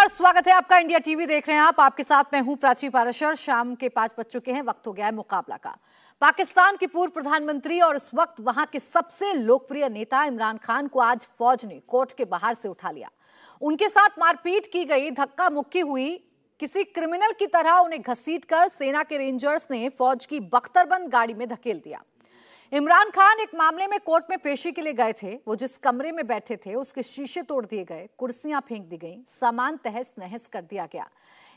स्वागत है आपका। इंडिया टीवी देख रहे हैं आप। आपके साथ मैं हूं प्राची पाराशर। शाम के 5 बज चुके हैं। वक्त हो गया है मुकाबला का। पाकिस्तान के पूर्व प्रधानमंत्री और इस वक्त वहां के सबसे लोकप्रिय नेता इमरान खान को आज फौज ने कोर्ट के बाहर से उठा लिया। उनके साथ मारपीट की गई, धक्का मुक्की हुई। किसी क्रिमिनल की तरह उन्हें घसीटकर सेना के रेंजर्स ने फौज की बख्तरबंद गाड़ी में धकेल दिया। इमरान खान एक मामले में कोर्ट में पेशी के लिए गए थे। वो जिस कमरे में बैठे थे उसके शीशे तोड़ दिए गए, कुर्सियां फेंक दी गईं, सामान तहस नहस कर दिया गया।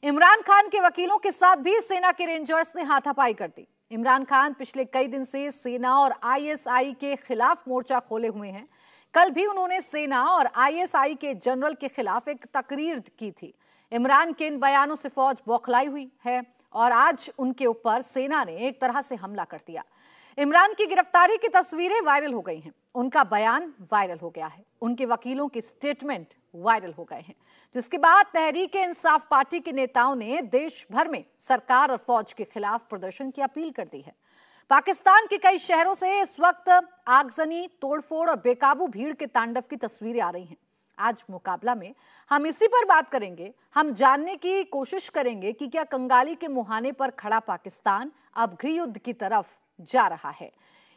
इमरान खान के वकीलों के साथ भी सेना के रेंजर्स ने हाथापाई कर दी। इमरान खान पिछले कई दिन से सेना और आईएसआई के खिलाफ मोर्चा खोले हुए हैं। कल भी उन्होंने सेना और आईएसआई के जनरल के खिलाफ एक तकरीर की थी। इमरान के इन बयानों से फौज बौखलाई हुई है और आज उनके ऊपर सेना ने एक तरह से हमला कर दिया। इमरान की गिरफ्तारी की तस्वीरें वायरल हो गई हैं, उनका बयान वायरल हो गया है, उनके वकीलों के स्टेटमेंट वायरल हो गए हैं, जिसके बाद तहरीक इंसाफ पार्टी के नेताओं ने देश भर में सरकार और फौज के खिलाफ प्रदर्शन की अपील कर दी है। पाकिस्तान के कई शहरों से इस वक्त आगजनी, तोड़फोड़ और बेकाबू भीड़ के तांडव की तस्वीरें आ रही हैं। आज मुकाबला में हम इसी पर बात करेंगे। हम जानने की कोशिश करेंगे कि क्या कंगाली के मुहाने पर खड़ा पाकिस्तान अब गृह युद्ध की तरफ जा रहा है।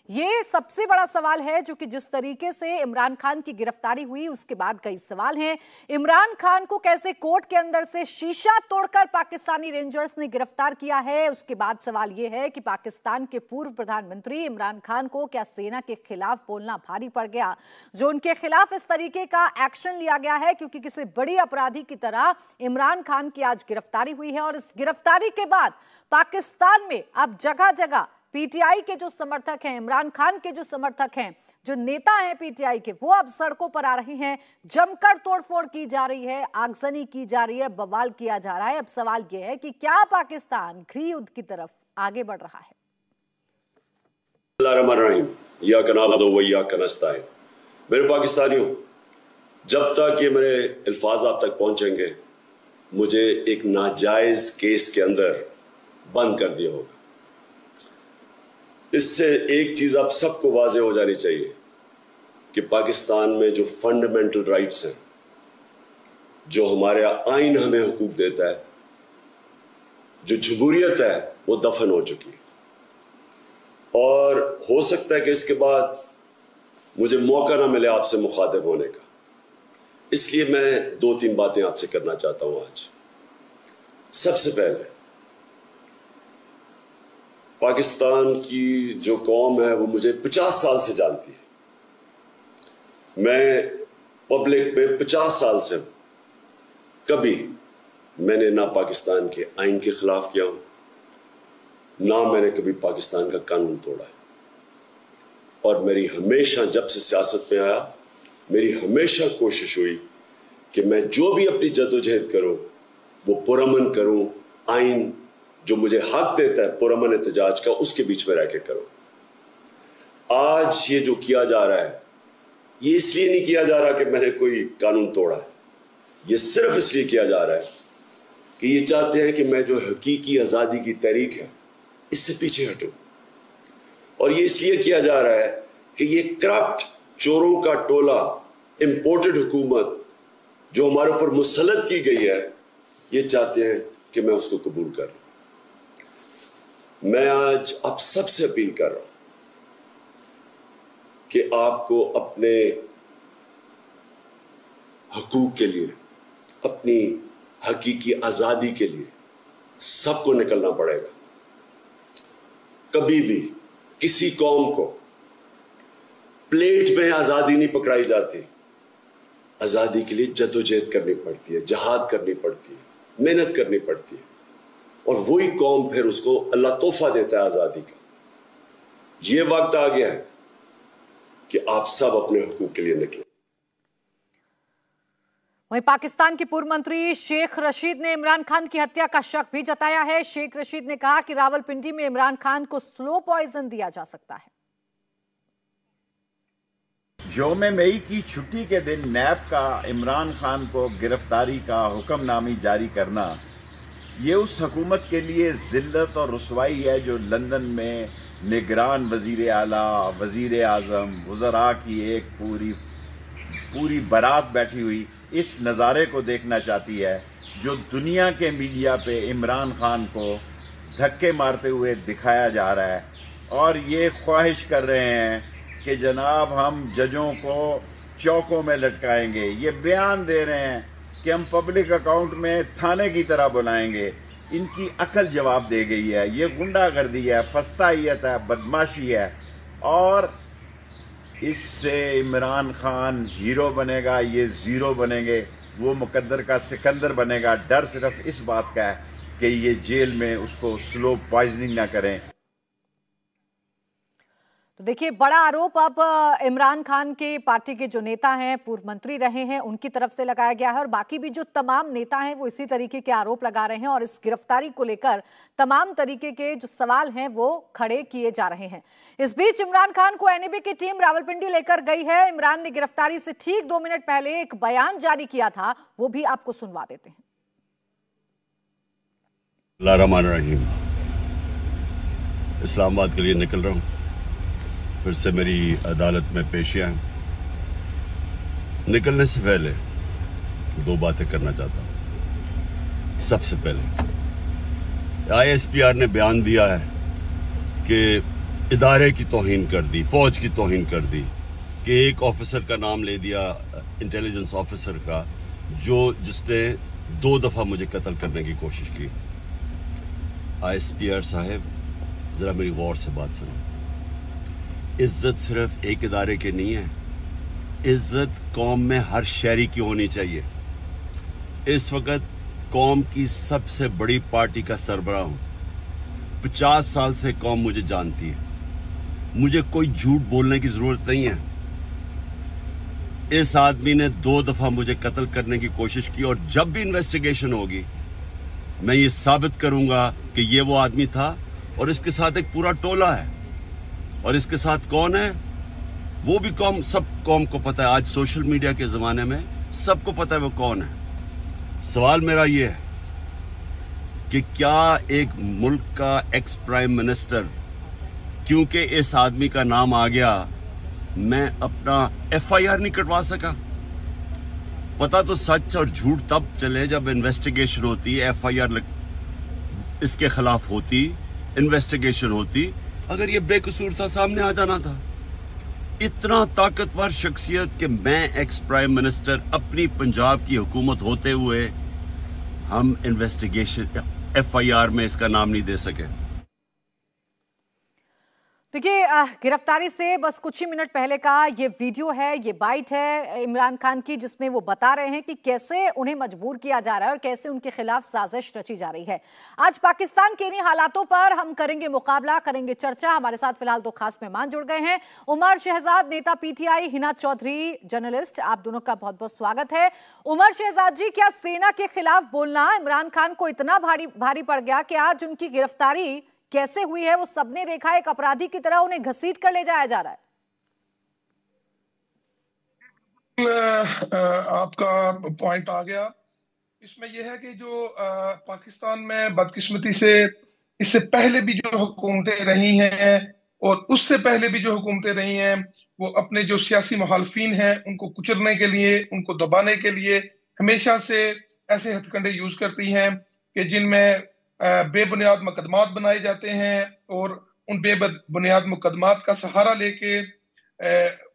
ये सबसे बड़ा सवाल है, जो कि जिस तरीके से इमरान खान की गिरफ्तारी हुई उसके बाद कई सवाल हैं। इमरान खान को कैसे कोर्ट के अंदर से शीशा तोड़कर पाकिस्तानी रेंजर्स ने गिरफ्तार किया है। उसके बाद सवाल यह है कि पाकिस्तान के पूर्व प्रधानमंत्री इमरान खान को क्या सेना के खिलाफ बोलना भारी पड़ गया, जो उनके खिलाफ इस तरीके का एक्शन लिया गया है, क्योंकि किसी बड़ी अपराधी की तरह इमरान खान की आज गिरफ्तारी हुई है। और इस गिरफ्तारी के बाद पाकिस्तान में अब जगह जगह पीटीआई के जो समर्थक हैं, इमरान खान के जो समर्थक हैं, जो नेता हैं पीटीआई के, वो अब सड़कों पर आ रहे हैं। जमकर तोड़फोड़ की जा रही है, आगजनी की जा रही है, बवाल किया जा रहा है। अब सवाल यह है कि क्या पाकिस्तान गृह युद्ध की तरफ आगे बढ़ रहा है। मेरे पाकिस्तानियों, जब तक ये मेरे अल्फाज आप तक पहुंचेंगे, मुझे एक नाजायज केस के अंदर बंद कर दिया होगा। इससे एक चीज आप सबको वाजे हो जानी चाहिए कि पाकिस्तान में जो फंडामेंटल राइट्स हैं, जो हमारे आइन हमें हुकूक देता है, जो जमहूरियत है, वो दफन हो चुकी है। और हो सकता है कि इसके बाद मुझे मौका ना मिले आपसे मुखातिब होने का। इसलिए मैं 2-3 बातें आपसे करना चाहता हूं आज। सबसे पहले, पाकिस्तान की जो कौम है वो मुझे 50 साल से जानती है। मैं पब्लिक में 50 साल से कभी मैंने ना पाकिस्तान के आइन के खिलाफ किया हूं, ना मैंने कभी पाकिस्तान का कानून तोड़ा है। और मेरी हमेशा, जब से सियासत में आया, मेरी हमेशा कोशिश हुई कि मैं जो भी अपनी जद्दोजहद करूं वो पुरअमन करूं, आइन जो मुझे हक देता है पुरअमन एहतजाज का, उसके बीच में रह के करो। आज ये जो किया जा रहा है, ये इसलिए नहीं किया जा रहा कि मैंने कोई कानून तोड़ा है। ये सिर्फ इसलिए किया जा रहा है कि ये चाहते हैं कि मैं जो हकीकी आज़ादी की तहरीक है, इससे पीछे हटूं। और ये इसलिए किया जा रहा है कि ये करप्ट चोरों का टोला, इंपोर्टेड हुकूमत जो हमारे ऊपर मुसल्लत की गई है, ये चाहते हैं कि मैं उसको कबूल करूं। मैं आज आप सबसे अपील कर रहा हूं कि आपको अपने हकूक के लिए, अपनी हकीकी आजादी के लिए सबको निकलना पड़ेगा। कभी भी किसी कौम को प्लेट में आजादी नहीं पकड़ाई जाती। आजादी के लिए जद्दोजहद करनी पड़ती है, जहाद करनी पड़ती है, मेहनत करनी पड़ती है, और वही कौम फिर उसको अल्लाह तोहफा देता है आजादी का। ये वक्त आ गया है कि आप सब अपने हुकूक के लिए निकलें। वहीं पाकिस्तान के पूर्व मंत्री शेख रशीद ने इमरान खान की हत्या का शक भी जताया है। शेख रशीद ने कहा कि रावलपिंडी में इमरान खान को स्लो पॉइजन दिया जा सकता है। यौम मई की छुट्टी के दिन नैब का इमरान खान को गिरफ्तारी का हुक्मनामी जारी करना, ये उस हुकूमत के लिए जिल्लत और रुसवाई है जो लंदन में निगरान वजीर आला, वजीर आजम, वज़रा की एक पूरी बारात बैठी हुई इस नज़ारे को देखना चाहती है जो दुनिया के मीडिया पे इमरान खान को धक्के मारते हुए दिखाया जा रहा है और ये ख्वाहिश कर रहे हैं कि जनाब हम जजों को चौकों में लटकाएंगे। ये बयान दे रहे हैं कि हम पब्लिक अकाउंट में थाने की तरह बुलाएंगे। इनकी अकल जवाब दे गई है। ये गुंडागर्दी है, फस्तायत है, बदमाशी है और इससे इमरान खान हीरो बनेगा, ये जीरो बनेंगे, वो मुकद्दर का सिकंदर बनेगा। डर सिर्फ इस बात का है कि ये जेल में उसको स्लो पॉइजनिंग ना करें। तो देखिए, बड़ा आरोप अब इमरान खान के पार्टी के जो नेता हैं, पूर्व मंत्री रहे हैं, उनकी तरफ से लगाया गया है और बाकी भी जो तमाम नेता हैं वो इसी तरीके के आरोप लगा रहे हैं और इस गिरफ्तारी को लेकर तमाम तरीके के जो सवाल हैं वो खड़े किए जा रहे हैं। इस बीच इमरान खान को एनएबी की टीम रावलपिंडी लेकर गई है। इमरान ने गिरफ्तारी से ठीक 2 मिनट पहले एक बयान जारी किया था, वो भी आपको सुनवा देते हैं। रहमान इस्लामाबाद के लिए निकल रहा हूँ। फिर से मेरी अदालत में पेशियां हैं। निकलने से पहले 2 बातें करना चाहता हूँ। सबसे पहले ISPR ने बयान दिया है कि इदारे की तौहीन कर दी, फौज की तौहीन कर दी, कि एक ऑफिसर का नाम ले दिया, इंटेलिजेंस ऑफिसर का, जिसने 2 दफ़ा मुझे कत्ल करने की कोशिश की। ISPR साहब, ज़रा मेरी गौर से बात सुनो। इज्जत सिर्फ एक इदारे की नहीं है, इज्जत कौम में हर शहरी की होनी चाहिए। इस वक्त कौम की सबसे बड़ी पार्टी का सरबराह हूं। 50 साल से कौम मुझे जानती है, मुझे कोई झूठ बोलने की जरूरत नहीं है। इस आदमी ने 2 दफा मुझे कत्ल करने की कोशिश की और जब भी इन्वेस्टिगेशन होगी मैं ये साबित करूंगा कि ये वो आदमी था और इसके साथ एक पूरा टोला है। और इसके साथ कौन है वो भी सब कौम को पता है। आज सोशल मीडिया के ज़माने में सबको पता है वो कौन है। सवाल मेरा ये है कि क्या एक मुल्क का एक्स प्राइम मिनिस्टर, क्योंकि इस आदमी का नाम आ गया, मैं अपना FIR नहीं कटवा सका? पता तो सच और झूठ तब चले जब इन्वेस्टिगेशन होती, FIR इसके खिलाफ होती, इन्वेस्टिगेशन होती। अगर ये बेकसूर था, सामने आ जाना था। इतना ताकतवर शख्सियत कि मैं एक्स प्राइम मिनिस्टर, अपनी पंजाब की हुकूमत होते हुए हम इन्वेस्टिगेशन FIR में इसका नाम नहीं दे सके। देखिए, गिरफ्तारी से बस कुछ ही मिनट पहले का ये वीडियो है, ये बाइट है इमरान खान की, जिसमें वो बता रहे हैं कि कैसे उन्हें मजबूर किया जा रहा है और कैसे उनके खिलाफ साजिश रची जा रही है। आज पाकिस्तान के इन्हीं हालातों पर हम करेंगे मुकाबला, करेंगे चर्चा। हमारे साथ फिलहाल 2 खास मेहमान जुड़ गए हैं। उमर शहजाद, नेता PTI, हिना चौधरी, जर्नलिस्ट, आप दोनों का बहुत बहुत स्वागत है। उमर शहजाद जी, क्या सेना के खिलाफ बोलना इमरान खान को इतना भारी पड़ गया कि आज उनकी गिरफ्तारी कैसे हुई है वो सबने देखा, एक अपराधी की तरह उन्हें घसीट कर ले जाया जा रहा है? आपका पॉइंट आ गया। इसमें यह है कि जो पाकिस्तान में बदकिस्मती से इससे पहले भी जो हुकूमतें रही हैं और उससे पहले भी जो हुकूमतें रही हैं, वो अपने जो सियासी मुखालफिन हैं उनको कुचलने के लिए, उनको दबाने के लिए हमेशा से ऐसे हथकंडे यूज करती हैं कि जिनमें बेबुनियाद मुकदमात बनाए जाते हैं और उन बेबुनियाद मुकदमात का सहारा लेके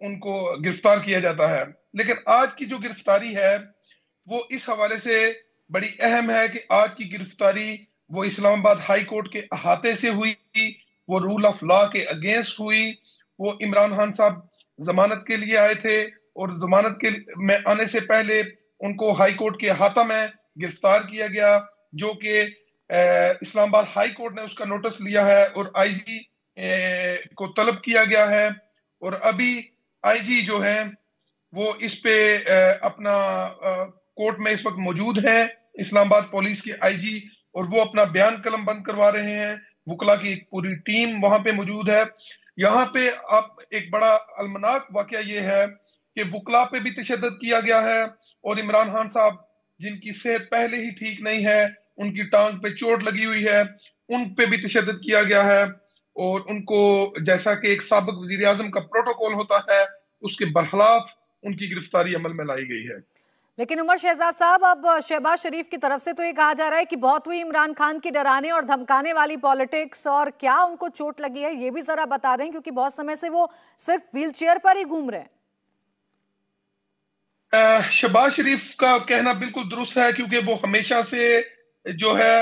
उनको गिरफ्तार किया जाता है। लेकिन आज की जो गिरफ्तारी है वो इस हवाले से बड़ी अहम है कि आज की गिरफ्तारी वो इस्लामाबाद हाई कोर्ट के अहाते से हुई, वो रूल ऑफ लॉ के अगेंस्ट हुई। वो इमरान खान साहब जमानत के लिए आए थे और जमानत के में आने से पहले उनको हाई कोर्ट के अहाता में गिरफ्तार किया गया, जो कि इस्लामाबाद हाई कोर्ट ने उसका नोटिस लिया है और IG को तलब किया गया है। और अभी IG जो है वो इस पे अपना कोर्ट में इस वक्त मौजूद है, इस्लामाबाद पुलिस के IG, और वो अपना बयान कलम बंद करवा रहे हैं। वुकला की एक पूरी टीम वहां पे मौजूद है। यहाँ पे अब एक बड़ा अलमनाक वाकया ये है कि वुकला पे भी तशद्दुद किया गया है और इमरान खान साहब जिनकी सेहत पहले ही ठीक नहीं है, उनकी टांग पे चोट लगी हुई है, उन पे भी तशद्दुद किया गया है और उनको, जैसा कि एक साबिक वजीर आजम का प्रोटोकॉल होता है, उसके बरखिलाफ उनकी गिरफ्तारी अमल में लाई गई है। लेकिन उमर शहजाद साहब, अब शहबाज शरीफ की तरफ से तो ये कहा जा रहा है कि बहुत हुई इमरान खान की डराने और धमकाने वाली पॉलिटिक्स, और क्या उनको चोट लगी है ये भी जरा बता दें, क्योंकि बहुत समय से वो सिर्फ व्हीलचेयर पर ही घूम रहे हैं। शहबाज शरीफ का कहना बिल्कुल दुरुस्त है, क्योंकि वो हमेशा से जो है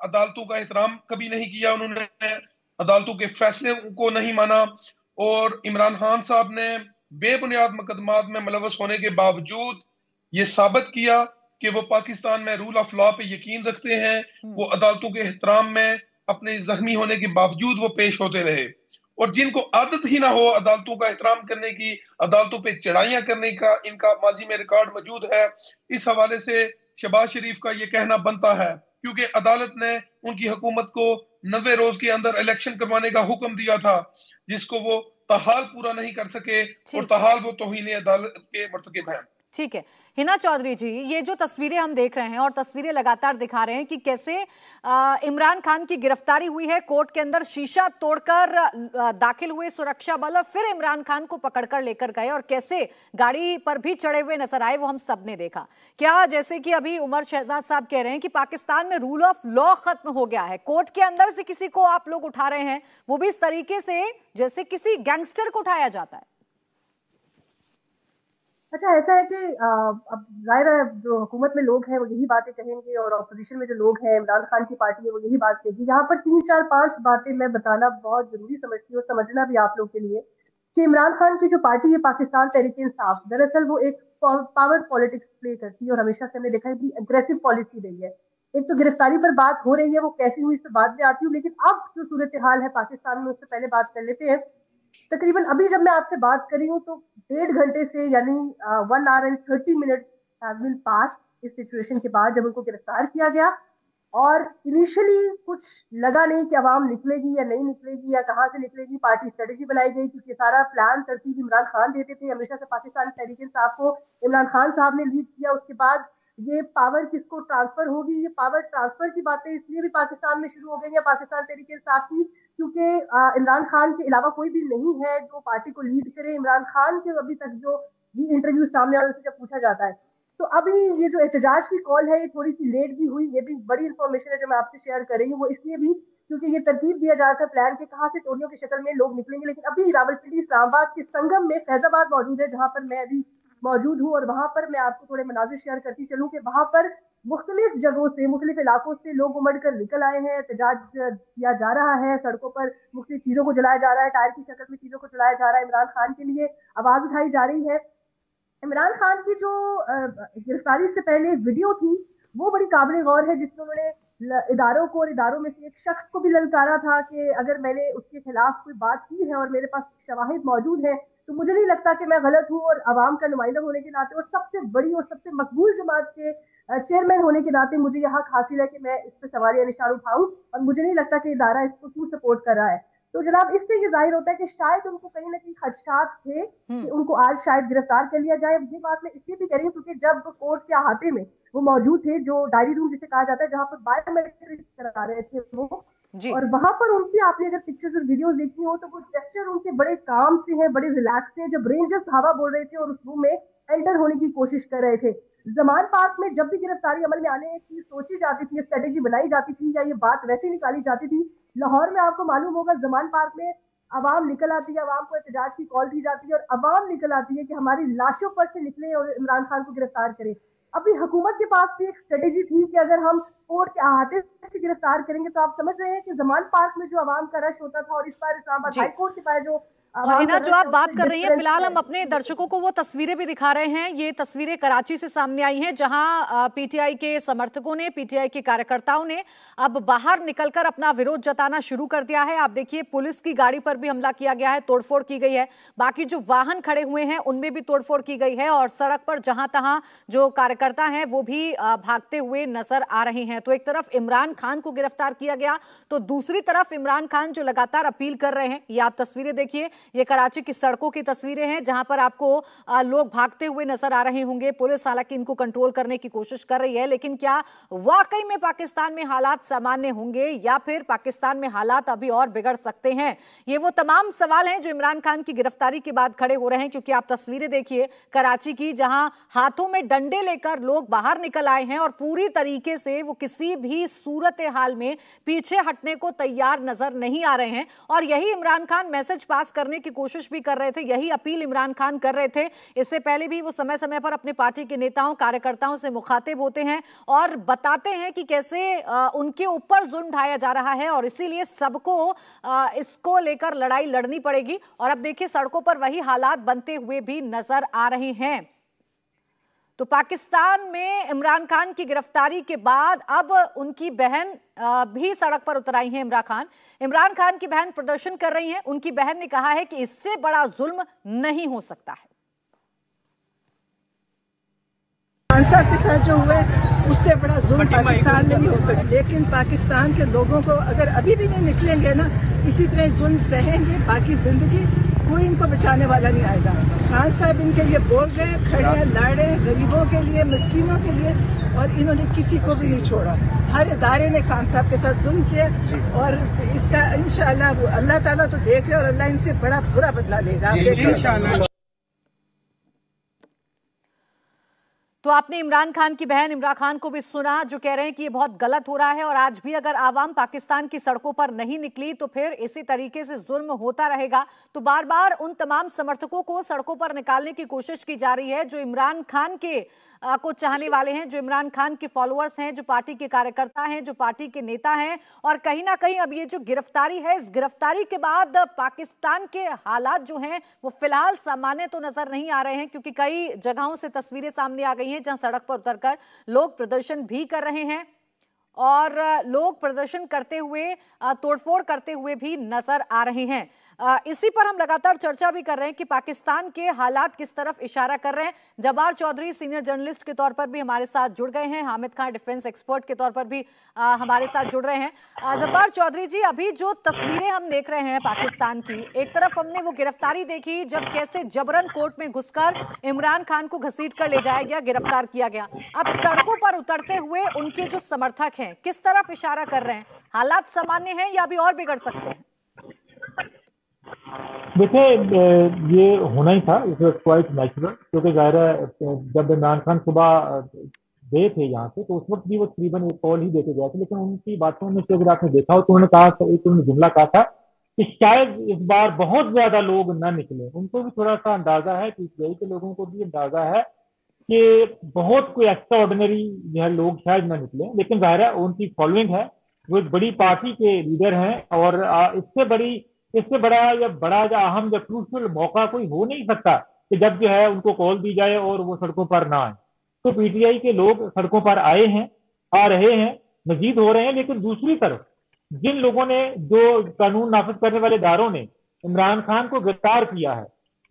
अदालतों का एहतराम कभी नहीं किया, उन्होंने अदालतों के फैसले को नहीं माना। और इमरान खान साहब ने बेबुनियाद मुकदमात में मुलव्वस होने के बावजूद ये साबित किया कि वो पाकिस्तान में रूल ऑफ लॉ पे यकीन रखते हैं। वो अदालतों के एहतराम में अपने जख्मी होने के बावजूद वो पेश होते रहे। और जिनको आदत ही ना हो अदालतों का एहतराम करने की, अदालतों पे चढ़ाइयां करने का, इनका माजी में रिकॉर्ड मौजूद है। इस हवाले से शहबाज शरीफ का ये कहना बनता है, क्योंकि अदालत ने उनकी हुकूमत को 90 रोज के अंदर इलेक्शन करवाने का हुक्म दिया था, जिसको वो ताहाल पूरा नहीं कर सके, और ताहाल वो तौहीन अदालत के मर्तकब हैं। ठीक है हिना चौधरी जी, ये जो तस्वीरें हम देख रहे हैं और तस्वीरें लगातार दिखा रहे हैं कि कैसे इमरान खान की गिरफ्तारी हुई है, कोर्ट के अंदर शीशा तोड़कर दाखिल हुए सुरक्षा बल और फिर इमरान खान को पकड़कर लेकर गए, और कैसे गाड़ी पर भी चढ़े हुए नजर आए, वो हम सब ने देखा। क्या जैसे कि अभी उमर शहजाद साहब कह रहे हैं कि पाकिस्तान में रूल ऑफ लॉ खत्म हो गया है, कोर्ट के अंदर से किसी को आप लोग उठा रहे हैं, वो भी इस तरीके से जैसे किसी गैंगस्टर को उठाया जाता है। अच्छा, ऐसा है कि अब जाहिर है जो हुकूमत में लोग हैं वो यही बातें कहेंगे, और अपोजिशन में जो लोग हैं, इमरान खान की पार्टी है, वो यही बात कहेगी। यहाँ पर 3, 4, 5 बातें मैं बताना बहुत जरूरी समझती हूँ, समझना भी आप लोग के लिए, कि इमरान खान की जो पार्टी है पाकिस्तान तहरीक-ए-इंसाफ, दरअसल वो एक पावर पॉलिटिक्स प्ले करती है, और हमेशा से हमने देखा है कि अग्रेसिव पॉलिसी रही है। एक तो गिरफ्तारी पर बात हो रही है, वो कैसी हुई इस पर बाद में आती हूँ, लेकिन अब जो सूरत हाल है पाकिस्तान में उससे पहले बात कर लेते हैं। तकरीबन अभी जब मैं आपसे बात कर रही हूँ तो 1.5 घंटे से, यानी 1 hour and 30 minutes have been passed इस सिचुएशन के बाद, जब उनको गिरफ्तार किया गया। और इनिशियली कुछ लगा नहीं कि अवाम निकलेगी या नहीं निकलेगी या कहाँ से निकलेगी, पार्टी स्ट्रेटेजी बनाई गई, क्योंकि सारा प्लान तरतीब इमरान खान देते थे। हमेशा से पाकिस्तान तहरीक-ए-इंसाफ को इमरान खान साहब ने लीड किया। उसके बाद ये पावर किसको ट्रांसफर होगी, ये पावर ट्रांसफर की बातें इसलिए भी पाकिस्तान में शुरू हो गई है पाकिस्तान तहरीक-ए-इंसाफ की, क्योंकि इमरान खान के अलावा कोई भी नहीं है जो पार्टी को लीड करे। इमरान खान के अभी तक जो इंटरव्यू सामने आने से जब पूछा जाता है, तो अभी ये जो एहतजाज की कॉल है ये थोड़ी सी लेट भी हुई। ये भी बड़ी इंफॉर्मेशन है जो मैं आपसे शेयर कर रही हूँ, वो इसलिए भी क्योंकि ये तरतीब दिया जा रहा था प्लान के, कहाँ से टोलियों की शक्ल में लोग निकलेंगे। लेकिन अभी रावलपिंडी इस्लामाबाद के संगम में फैजाबाद मौजूद है, जहाँ पर मैं अभी मौजूद हूँ, और वहां पर मैं आपको थोड़े मनाजिर शेयर करती चलूँ कि वहां पर मुख्तलिफ जगहों से, मुख्तलिफ इलाकों से लोग उमड़ कर निकल आए हैं। एहतजाज किया जा रहा है, सड़कों पर मुख्तलिफ चीजों को जलाया जा रहा है, टायर की शक्ल में चीजों को जलाया जा रहा है। इमरान खान के लिए आवाज उठाई जा रही है। इमरान खान की जो गिरफ्तारी से पहले वीडियो थी वो बड़ी काबिल गौर है, जिसमें उन्होंने इदारों को और इदारों में से एक शख्स को भी ललकारा था कि अगर मैंने उसके खिलाफ कोई बात की है और मेरे पास शवाहिद मौजूद है तो मुझे नहीं लगता कि मैं गलत हूँ, और आवाम का नुमाइंदा होने के नाते और सबसे बड़ी और सबसे मकबूल जमात के चेयरमैन होने के नाते मुझे यह हक हासिल है कि मैं इस पर सवालिया निशान उठाऊं, और मुझे नहीं लगता कि इदारा इसको क्यों सपोर्ट कर रहा है। तो जनाब, इससे ये जाहिर होता है कि शायद उनको कहीं ना कहीं खदशात थे कि उनको आज शायद गिरफ्तार कर लिया जाए। ये बात मैं इसलिए भी कह रही हूँ क्योंकि जब कोर्ट के अहाते में वो मौजूद थे, जो डायरी रूम जिसे कहा जाता है, जहाँ पर बायोमेट्रिक करा रहे थे वो, और वहां पर उनकी आपने अगर पिक्चर्स और वीडियोस देखी हो तो वो जेस्चर उनके बड़े काम से हैं, बड़े रिलैक्स हैं। जब रेंजर्स धावा बोल रहे थे और उस रूम में एंटर होने की कोशिश कर रहे थे, जमान पार्क में जब भी गिरफ्तारी अमल में आने की सोची जाती थी, स्ट्रेटेजी बनाई जाती थी, या ये बात वैसे निकाली जाती थी, लाहौर में आपको मालूम होगा जमान पार्क में अवाम निकल आती है, अवाम को एहतजाज की कॉल दी जाती है, और अवाम निकल आती है कि हमारी लाशों पर से निकले और इमरान खान को गिरफ्तार करें। अभी हुकूमत के पास भी एक स्ट्रेटेजी थी कि अगर हम कोर्ट के अहाते से गिरफ्तार करेंगे, तो आप समझ रहे हैं कि जमान पार्क में जो अवाम का रश होता था और इस बार इस्लामाबाद हाई कोर्ट के पास जो और हिना जो आप बात कर रही हैं, फिलहाल हम अपने दर्शकों को वो तस्वीरें भी दिखा रहे हैं। ये तस्वीरें कराची से सामने आई हैं, जहां पीटीआई के समर्थकों ने, पीटीआई के कार्यकर्ताओं ने अब बाहर निकलकर अपना विरोध जताना शुरू कर दिया है। आप देखिए, पुलिस की गाड़ी पर भी हमला किया गया है, तोड़फोड़ की गई है, बाकी जो वाहन खड़े हुए हैं उनमें भी तोड़फोड़ की गई है, और सड़क पर जहां तहां जो कार्यकर्ता हैं वो भी भागते हुए नजर आ रहे हैं। तो एक तरफ इमरान खान को गिरफ्तार किया गया, तो दूसरी तरफ इमरान खान जो लगातार अपील कर रहे हैं, ये आप तस्वीरें देखिए ये कराची की सड़कों की तस्वीरें हैं जहां पर आपको लोग भागते हुए नजर आ रहे होंगे। पुलिस हालांकि इनको कंट्रोल करने की कोशिश कर रही है, लेकिन क्या वाकई में पाकिस्तान में हालात सामान्य होंगे या फिर पाकिस्तान में हालात अभी और बिगड़ सकते हैं? ये वो तमाम सवाल हैं जो इमरान खान की गिरफ्तारी के बाद खड़े हो रहे हैं, क्योंकि आप तस्वीरें देखिए कराची की, जहां हाथों में डंडे लेकर लोग बाहर निकल आए हैं और पूरी तरीके से वो किसी भी सूरत हाल में पीछे हटने को तैयार नजर नहीं आ रहे हैं। और यही इमरान खान मैसेज पास करने की कोशिश भी कर रहे थे, यही अपील इमरान खान कर रहे थे। इससे पहले भी वो समय समय पर अपने पार्टी के नेताओं कार्यकर्ताओं से मुखातिब होते हैं और बताते हैं कि कैसे उनके ऊपर जुल्म ढाया जा रहा है और इसीलिए सबको इसको लेकर लड़ाई लड़नी पड़ेगी। और अब देखिए सड़कों पर वही हालात बनते हुए भी नजर आ रहे हैं। तो पाकिस्तान में इमरान खान की गिरफ्तारी के बाद अब उनकी बहन भी सड़क पर उतर आई हैं। इमरान खान की बहन प्रदर्शन कर रही हैं। उनकी बहन ने कहा है कि इससे बड़ा जुल्म नहीं हो सकता है। खान साहब के साथ जो हुआ उससे बड़ा जुल्म पाकिस्तान में नहीं हो सकता, लेकिन पाकिस्तान के लोगों को अगर अभी भी नहीं निकलेंगे ना, इसी तरह जुल्म सहेंगे बाकी जिंदगी, कोई इनको बचाने वाला नहीं आएगा। खान साहब इनके लिए बोल रहे हैं, खड़े हैं, लड़े गरीबों के लिए, मिस्कीनों के लिए, और इन्होंने किसी को भी नहीं छोड़ा। हर इदारे ने खान साहब के साथ जुल्म किया और इसका इंशाअल्लाह अल्लाह ताला तो देख रहे और अल्लाह इनसे बड़ा बुरा बदला लेगा इंशाअल्लाह। तो आपने इमरान खान की बहन इमरान खान को भी सुना, जो कह रहे हैं कि ये बहुत गलत हो रहा है और आज भी अगर आवाम पाकिस्तान की सड़कों पर नहीं निकली तो फिर इसी तरीके से जुल्म होता रहेगा। तो बार बार उन तमाम समर्थकों को सड़कों पर निकालने की कोशिश की जा रही है जो इमरान खान के को चाहने वाले हैं, जो इमरान खान के फॉलोअर्स हैं, जो पार्टी के कार्यकर्ता हैं, जो पार्टी के नेता हैं। और कहीं ना कहीं अब ये जो गिरफ्तारी है, इस गिरफ्तारी के बाद पाकिस्तान के हालात जो हैं वो फिलहाल सामान्य तो नजर नहीं आ रहे हैं, क्योंकि कई जगहों से तस्वीरें सामने आ गई हैं जहां सड़क पर उतरकर लोग प्रदर्शन भी कर रहे हैं और लोग प्रदर्शन करते हुए तोड़फोड़ करते हुए भी नजर आ रहे हैं। इसी पर हम लगातार चर्चा भी कर रहे हैं कि पाकिस्तान के हालात किस तरफ इशारा कर रहे हैं। जब्बार चौधरी सीनियर जर्नलिस्ट के तौर पर भी हमारे साथ जुड़ गए हैं, हामिद खान डिफेंस एक्सपर्ट के तौर पर भी हमारे साथ जुड़ रहे हैं। जब्बार चौधरी जी, अभी जो तस्वीरें हम देख रहे हैं पाकिस्तान की, एक तरफ हमने वो गिरफ्तारी देखी जब कैसे जबरन कोर्ट में घुसकर इमरान खान को घसीट कर ले जाया गया, गिरफ्तार किया गया। अब सड़कों पर उतरते हुए उनके जो समर्थक हैं किस तरफ इशारा कर रहे हैं? हालात सामान्य हैं या अभी और बिगड़ सकते हैं? देखिए, ये होना ही था, इट वाज क्वाइट नेचुरल, क्योंकि जाहिर है जब इमरान खान सुबह गए थे यहाँ से तो उस वक्त भी वो तकरीबन एक कॉल ही देके गए थे, लेकिन उनकी बातों में से अगर आपने देखा हो तो उन्होंने कहा, एक उन्होंने जुमला कहा था कि शायद इस बार बहुत ज्यादा लोग न निकले। उनको भी थोड़ा सा अंदाजा है, पीसीआई के लोगों को भी अंदाजा है कि बहुत कोई एक्स्ट्रा ऑर्डिनरी जो है लोग शायद न निकले, लेकिन जाहिर है उनकी फॉलोइंग है, वो एक बड़ी पार्टी के लीडर हैं और इससे बड़ा या अहम या क्रूशियल मौका कोई हो नहीं सकता कि जब जो है उनको कॉल दी जाए और वो सड़कों पर ना आए। तो पीटीआई के लोग सड़कों पर आए हैं, आ रहे हैं, मजीद हो रहे हैं। लेकिन दूसरी तरफ जिन लोगों ने, जो कानून नाफिज करने वाले इदारों ने इमरान खान को गिरफ्तार किया है,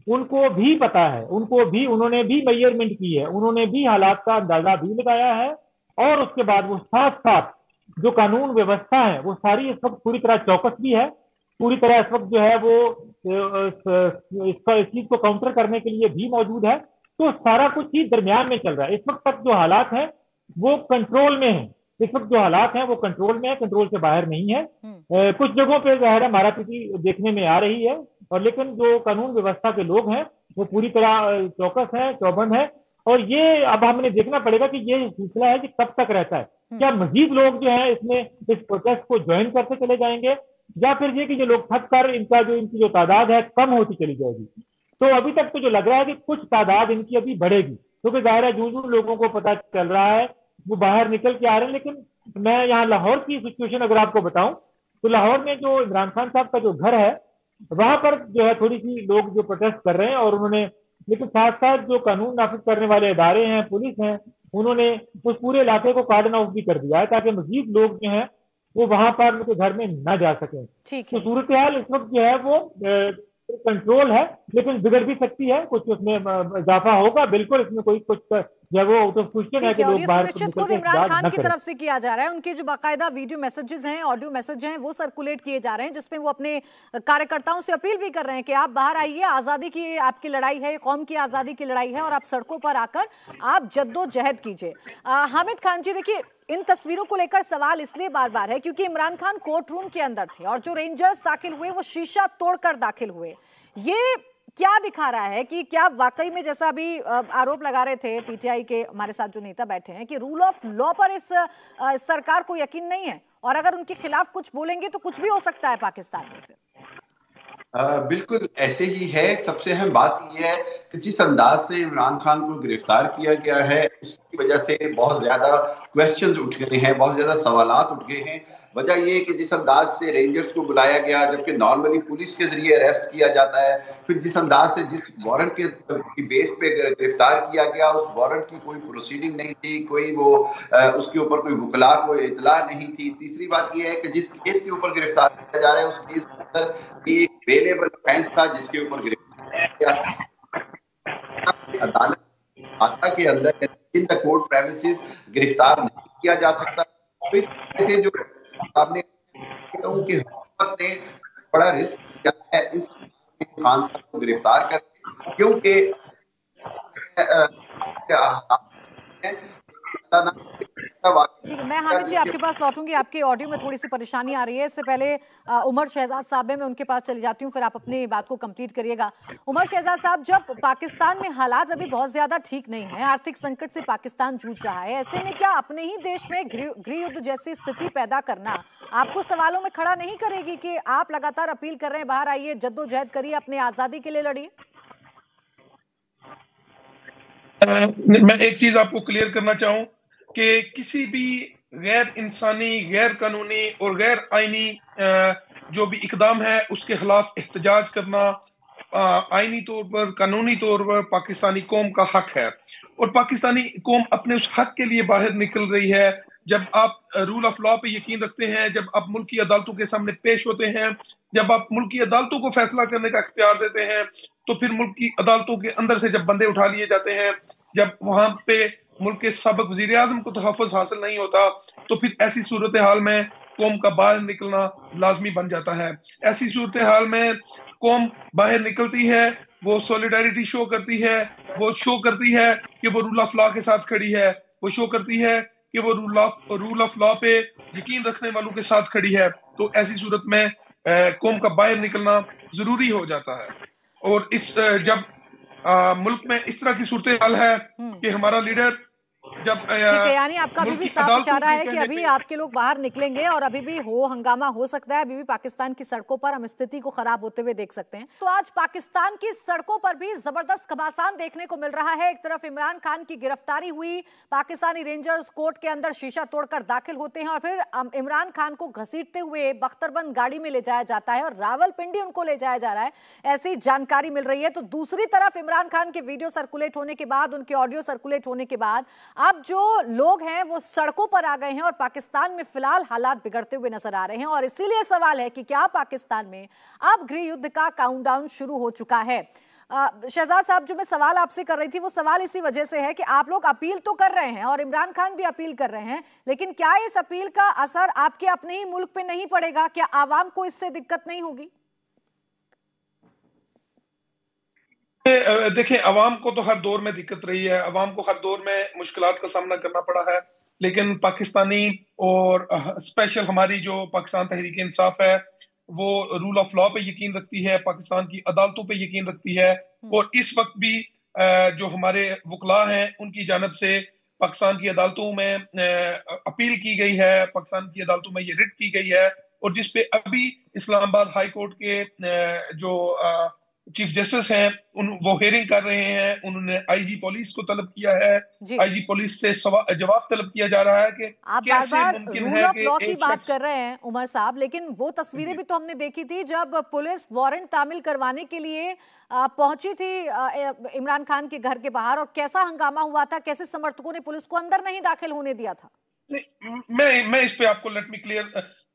उनको भी पता है, उन्होंने भी मेजरमेंट की है, उन्होंने भी हालात का अंदाजा भी लगाया है और उसके बाद वो साथ साथ जो कानून व्यवस्था है वो सारी इस वक्त पूरी तरह चौकस भी है, पूरी तरह इस वक्त जो है वो इस चीज को काउंटर करने के लिए भी मौजूद है। तो सारा कुछ ही दरमियान में चल रहा है। इस वक्त तक जो हालात हैं वो कंट्रोल में है, इस वक्त जो हालात हैं वो कंट्रोल में है, कंट्रोल से बाहर नहीं है। कुछ जगहों पे ज़ाहिर है मारापीटी देखने में आ रही है, और लेकिन जो कानून व्यवस्था के लोग हैं वो पूरी तरह चौकस है, चौबंद है। और ये अब हमने देखना पड़ेगा कि ये सिलसिला है कि कब तक रहता है। क्या मजीद लोग जो है इसमें इस प्रोटेस्ट को ज्वाइन करते चले जाएंगे, या फिर ये कि जो लोग थक कर इनकी जो तादाद है कम होती चली जाएगी। तो अभी तक तो जो लग रहा है कि कुछ तादाद इनकी अभी बढ़ेगी, क्योंकि जाहिर है जो लोगों को पता चल रहा है वो बाहर निकल के आ रहे हैं। लेकिन मैं यहाँ लाहौर की सिचुएशन अगर आपको बताऊं तो लाहौर में जो इमरान खान साहब का जो घर है वहां पर जो है थोड़ी सी लोग जो प्रोटेस्ट कर रहे हैं, और उन्होंने, लेकिन साथ साथ जो कानून नाफिज करने वाले इदारे हैं, पुलिस हैं, उन्होंने उस पूरे इलाके को कार्डन ऑफ भी कर दिया है ताकि मजीद लोग जो हैं वो वहां पर उनके घर में न जा सकें। तो सूरत हाल इस वक्त जो है वो कंट्रोल है, लेकिन बिगड़ भी सकती है, कुछ उसमें इजाफा होगा, बिल्कुल इसमें कोई कुछ या वो आउट ऑफ क्वेश्चन है कि और लोग ये बाहर सुनिश्चित निकल खुद के इमरान एहतजाज खान न की करें। तरफ से किया जा रहा है। उनके जो बाकायदा वीडियो मैसेजेस हैं, ऑडियो मैसेज हैं, वो सर्कुलेट किए जा रहे हैं, जिसमें वो अपने कार्यकर्ताओं से अपील भी कर रहे हैं कि आप बाहर आइए, आजादी की आपकी लड़ाई है, कौम की आजादी की लड़ाई है, और आप सड़कों पर आकर आप जद्दोजहद कीजिए। हामिद खान जी, देखिए, इन तस्वीरों को लेकर सवाल इसलिए बार बार है क्योंकि इमरान खान कोर्ट रूम के अंदर थे और जो रेंजर्स दाखिल हुए वो शीशा तोड़कर दाखिल हुए। ये क्या दिखा रहा है कि क्या वाकई में, जैसा अभी आरोप लगा रहे थे पीटीआई के हमारे साथ जो नेता बैठे हैं, कि रूल ऑफ लॉ पर इस सरकार को यकीन नहीं है, और अगर उनके खिलाफ कुछ बोलेंगे तो कुछ भी हो सकता है पाकिस्तान में फिर? बिल्कुल ऐसे ही है। सबसे अहम बात यह है कि जिस अंदाज से इमरान खान को गिरफ्तार किया गया है, उसकी वजह से बहुत ज्यादा क्वेश्चंस उठ गए हैं, बहुत ज्यादा सवालात उठ गए हैं। वजह यह है कि जिस अंदाज से रेंजर्स को बुलाया गया, जबकि नॉर्मली पुलिस के जरिए अरेस्ट किया जाता है, फिर जिस अंदाज से जिस वारंट के बेस पे गिरफ्तार किया गया, उस वारंट की कोई प्रोसीडिंग नहीं थी, कोई वो उसके ऊपर कोई वकला को इतला नहीं थी। तीसरी बात यह है कि जिस केस के ऊपर गिरफ्तार किया जा रहा है, उस केस के अंदर एक बेलेबल ऑफेंस था जिसके ऊपर गिरफ्तार किया गया। अदालत के अंदर इन द कोर्ट प्रेमिसेस गिरफ्तार नहीं किया जा सकता। तो इस वजह से जो आपने कि हुकूमत ने बड़ा रिस्क किया है इस खान साहब को गिरफ्तार करके, क्योंकि ठीक है, मैं हामिद जी आपके पास लौटूंगी। आपके ऑडियो में थोड़ी सी परेशानी आ रही है। इससे पहले उमर शहजाद साहब है, मैं उनके पास चली जाती हूँ, फिर आप अपनी बात को कंप्लीट करिएगा। उमर शहजाद साहब, जब पाकिस्तान में हालात अभी बहुत ज्यादा ठीक नहीं है, आर्थिक संकट से पाकिस्तान जूझ रहा है, ऐसे में क्या अपने ही देश में गृह युद्ध जैसी स्थिति पैदा करना आपको सवालों में खड़ा नहीं करेगी कि आप लगातार अपील कर रहे हैं बाहर आइए, जद्दोजहद करिए, अपने आजादी के लिए लड़िए? मैं एक चीज आपको क्लियर करना चाहूं कि किसी भी गैर इंसानी, गैर कानूनी और गैर आईनी जो भी इकदाम है, उसके खिलाफ एहतजाज करना आईनी तौर पर, कानूनी तौर पर पाकिस्तानी कौम का हक है। और पाकिस्तानी कौम अपने उस हक के लिए बाहर निकल रही है। जब आप रूल ऑफ लॉ पे यकीन रखते हैं, जब आप मुल्क की अदालतों के सामने पेश होते हैं, जब आप मुल्क की अदालतों को फैसला करने का इख्तियार देते हैं, तो फिर मुल्क की अदालतों के अंदर से जब बंदे उठा लिए जाते हैं, जब वहां पे मुल्क के साबिक वजीर आजम को तहफ़्फ़ुज़ हासिल नहीं होता, तो फिर ऐसी सूरत हाल में कौम का बाहर निकलना लाजमी बन जाता है। ऐसी सूरत हाल में कौम बाहर निकलती है, वो सॉलिडारिटी शो करती है, वो शो करती है कि वो रूल ऑफ लॉ के साथ खड़ी है, वो शो करती है कि वो रूल ऑफ लॉ पे यकीन रखने वालों के साथ खड़ी है। तो ऐसी सूरत में कौम का बाहर निकलना जरूरी हो जाता है। और इस जब मुल्क में इस तरह की सूरत हाल है कि हमारा लीडर जब ठीक है, यानी आपका अभी भी साफ इशारा है कि अभी आपके लोग बाहर निकलेंगे और अभी भी हंगामा हो सकता है। अभी भी पाकिस्तान की सड़कों पर हम स्थिति को खराब होते हुए देख सकते हैं। तो आज पाकिस्तान की सड़कों पर भी जबरदस्त घमासान देखने को मिल रहा है। एक तरफ इमरान खान की गिरफ्तारी हुई, पाकिस्तानी रेंजर्स कोर्ट के अंदर शीशा तोड़कर दाखिल होते हैं और फिर इमरान खान को घसीटते हुए बख्तरबंद गाड़ी में ले जाया जाता है और रावलपिंडी उनको ले जाया जा रहा है, ऐसी जानकारी मिल रही है। तो दूसरी तरफ इमरान खान के वीडियो सर्कुलेट होने के बाद, उनके ऑडियो सर्कुलेट होने के बाद अब जो लोग हैं वो सड़कों पर आ गए हैं और पाकिस्तान में फिलहाल हालात बिगड़ते हुए नजर आ रहे हैं। और इसीलिए सवाल है कि क्या पाकिस्तान में अब गृह युद्ध का काउंटडाउन शुरू हो चुका है? शहजाद साहब, जो मैं सवाल आपसे कर रही थी वो सवाल इसी वजह से है कि आप लोग अपील तो कर रहे हैं और इमरान खान भी अपील कर रहे हैं, लेकिन क्या इस अपील का असर आपके अपने ही मुल्क पे नहीं पड़ेगा? क्या आवाम को इससे दिक्कत नहीं होगी? देखिए, अवाम को तो हर दौर में दिक्कत रही है, अवाम को हर दौर में मुश्किलात का सामना करना पड़ा है, लेकिन पाकिस्तानी और स्पेशल हमारी जो पाकिस्तान तहरीक इंसाफ है, वो रूल ऑफ लॉ पे यकीन रखती है, पाकिस्तान की अदालतों पे यकीन रखती है। और इस वक्त भी जो हमारे वकला हैं उनकी जानब से पाकिस्तान की अदालतों में अपील की गई है, पाकिस्तान की अदालतों में ये रिट की गई है, और जिसपे अभी इस्लामाबाद हाई कोर्ट के जो चीफ जस्टिस हैं वो हेयरिंग कर रहे हैं। उन्होंने आईजी पुलिस को तलब किया है, आईजी पुलिस से जवाब तलब किया जा रहा है कि आप बार-बार रूल ऑफ लॉ की बात कर रहे हैं उमर साहब, लेकिन वो तस्वीरें भी तो हमने देखी थी जब पुलिस वारंट तामील करवाने के लिए पहुंची थी इमरान खान के घर के बाहर, और कैसा हंगामा हुआ था, कैसे समर्थकों ने पुलिस को अंदर नहीं दाखिल होने दिया था। मैं इस पे आपको